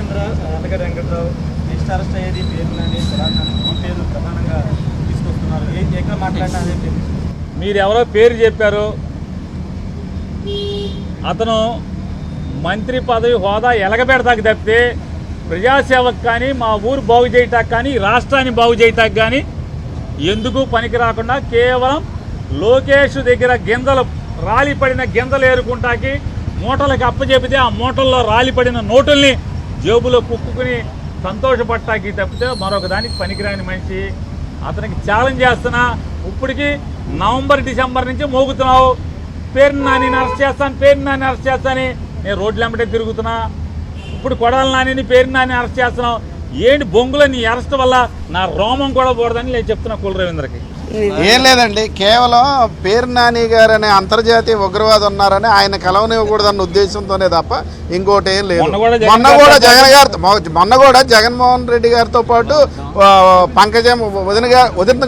Ravindra, Allagadda Venkatrao next arrest అయ్యేది పేరుని పేరు ప్రధానంగా తీసుకొస్తున్నారు. ఎక్కడ మాట్లాడినా అదే పేరు. మీరు ఎవరో పేరు చెప్పారు, అతను మంత్రి పదవి హోదా ఎలగబెడతాకి తప్పితే ప్రజాసేవకు కానీ మా ఊరు బాగు చేయటానికి కానీ రాష్ట్రాన్ని బాగు చేయటానికి కానీ ఎందుకు పనికి రాకుండా కేవలం లోకేష్ దగ్గర గింజలు రాలిపడిన గింజలు ఏరుకుంటాకి మూటలకు అప్పచెపితే ఆ మూటల్లో రాలిపడిన నోటుల్ని జేబులో కుక్కుని సంతోషపడటానికి తప్పితే మరొక దానికి పనికిరాని మనిషి. అతనికి ఛాలెంజ్ చేస్తున్నా, ఇప్పటికి నవంబర్ డిసెంబర్ నుంచి మోగుతున్నావు, పేరుని నాని అరెస్ట్ చేస్తాను, పేరుని నాని అరెస్ట్ చేస్తానని నేను రోడ్లు వెంబడే తిరుగుతున్నా. ఇప్పుడు కొడాలి నానిని పేరుని నాని అరెస్ట్ చేస్తున్నావు. ఏంటి బొంగులో నీ అరెస్ట్ వల్ల నా రోమం కూడా పోడదని నేను చెప్తున్నా కుల రవీంద్రకి. ఏం లేదండి, కేవలం పేరు నాని గారు అనే అంతర్జాతీయ ఉగ్రవాది ఉన్నారని ఆయన కలవనివ్వకూడదన్న ఉద్దేశంతోనే తప్ప ఇంకోటి ఏం లేదు. మొన్న కూడా జగన్మోహన్ రెడ్డి గారితో పాటు పంకజం వదిన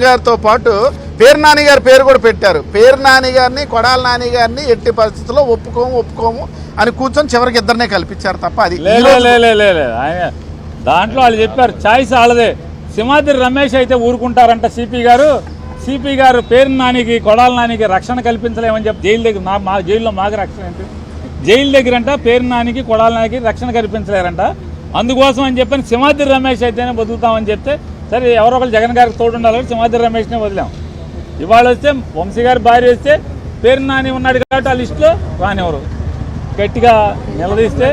గారితో పాటు పేరు నాని గారి పేరు కూడా పెట్టారు. పేరు నాని గారిని కొడాలి నాని గారిని ఎట్టి పరిస్థితుల్లో ఒప్పుకోము అని కూర్చొని చివరికి ఇద్దరినే కల్పించారు తప్ప అది దాంట్లో వాళ్ళు చెప్పారు ఛాయిస్ వాళ్ళదే. సింహాద్రి రమేష్ అయితే ఊరుకుంటారంట సిపి గారు పేరు నానికి కొడాలి నానికి రక్షణ కల్పించలేమని చెప్పి జైలు దగ్గర మా జైల్లో మాకు రక్షణ ఏంటి, జైలు దగ్గర అంట పేరు నానికి కొడాలి నానికి రక్షణ కల్పించలేరంట. అందుకోసం అని చెప్పని సింహాద్రి రమేష్ అయితేనే వదులుతామని చెప్తే సరే ఎవరో ఒకరు జగన్ గారికి తోడు ఉండాలని సింహాద్రి రమేష్నే వదిలాం. ఇవాళ వస్తే వంశీ గారి భార్య వస్తే పేరు నాని ఉన్నాడు కాబట్టి ఆ లిస్టులో రానివ్వరు. గట్టిగా నిలదీస్తే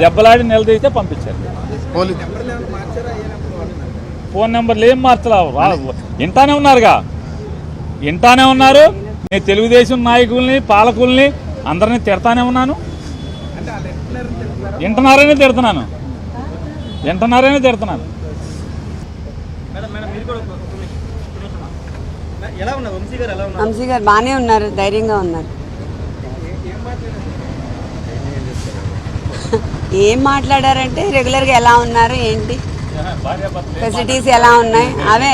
దెబ్బలాడి నిలదీస్తే పంపించారు. ఫోన్ నెంబర్లు ఏం మార్చలా, వింటానే ఉన్నారు. నేను తెలుగుదేశం నాయకుల్ని పాలకుల్ని అందరినీ తిడతానే ఉన్నాను. వింటున్నారనే తిడుతున్నాను. వంశీ గారు బాగానే ఉన్నారు, ధైర్యంగా ఉన్నారు. ఏం మాట్లాడారంటే రెగ్యులర్గా ఎలా ఉన్నారు, ఏంటి ఫెసిలిటీస్ ఎలా ఉన్నాయి అవే.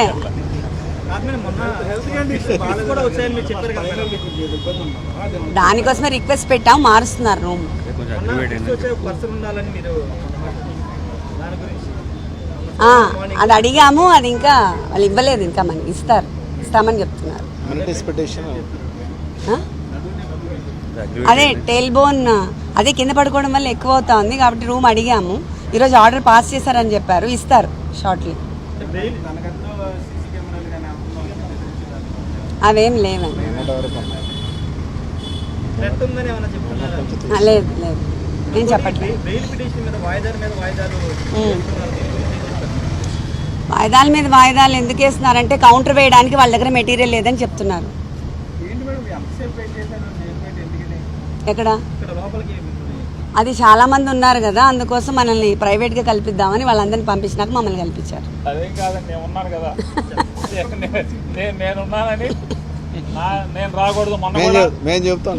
దానికోసమే రిక్వెస్ట్ పెట్టాం, మారుస్తున్నారు రూమ్. అది అడిగాము, అది ఇంకా వాళ్ళు ఇవ్వలేదు, ఇంకా మనకి ఇస్తామని చెప్తున్నారు. అదే టెయిల్ బోన్ అదే కింద పడుకోవడం వల్ల ఎక్కువ అవుతా ఉంది కాబట్టి రూమ్ అడిగాము. ఈరోజు ఆర్డర్ పాస్ చేశారని చెప్పారు, ఇస్తారు షార్ట్లీ. అవేం లేవండి, లేదు నేను చెప్పట్లేదు. వాయిదాల మీద వాయిదాలు ఎందుకు వేస్తున్నారంటే కౌంటర్ వేయడానికి వాళ్ళ దగ్గర మెటీరియల్ లేదని చెప్తున్నారు. ఎక్కడ అది చాలా మంది ఉన్నారు కదా, అందుకోసం మనల్ని ప్రైవేట్గా కల్పిద్దామని వాళ్ళందరినీ పంపించినాక మమ్మల్ని కల్పించారు. అదేం కాదండి, నేను ఉన్నాను కదా, నేనున్నానని నేను రాకూడదు. మొన్న మేము చెప్తాం.